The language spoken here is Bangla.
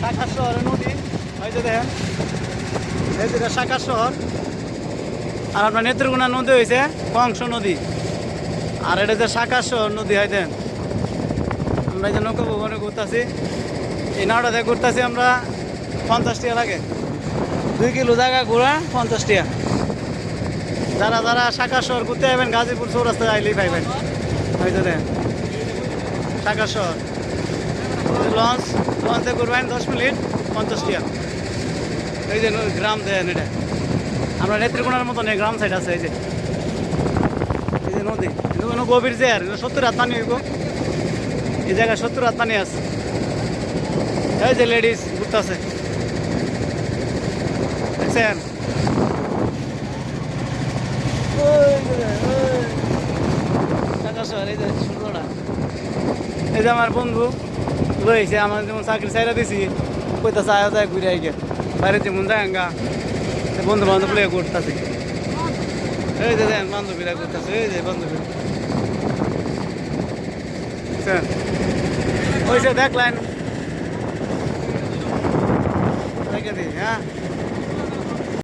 সাকার শহরের নদী, ওই যে দেখেন এই যেটা সাকার শহর। আর আপনার নেত্রকোনা নদী হয়েছে কংস নদী, আর এটা যে সাকার শহর নদী হয় দেন। আমরা এই যে নৌকা ভবনে ঘুরতেছি, এই নাওটাতে ঘুরতেছি আমরা 50 টাকা লাগে, 2 কিলো জায়গা ঘোরা 50 টাকা। যারা যারা সাকার শহর ঘুরতে যাবেন গাজীপুর চৌরাস্তায় আইলেই পাইবেন। হয়তো দেন সাকার শহর লঞ্চে ঘুরবেন 10 মিনিট 50 টাকা। এই যে গ্রাম দেন, এটা আমরা নেত্রকোনার মতন এই গ্রাম সাইড আছে। এই যে নদী, কোনো গভীর যে আর 70 হাত পানি হইব, এই জায়গায় 70 হাত পানি আছে। এই যে লেডিস ঘুরতেছে দেখছেন, এই যে সূর্যটা। এই যে আমার বন্ধু রয়েছে, আমার যেমন চাকরি চাইরা দিছি, কইতা চায় যায় ঘুরে আইগে বাইরে যেমন যায় গা, বন্ধু বান্ধব লিয়ে ঘুরতেছি। এই যে দেন বান্ধবীরা ঘুরতেছে, এই যে বান্ধবীরা ওই যে দেখলেন দেখে দিই। হ্যাঁ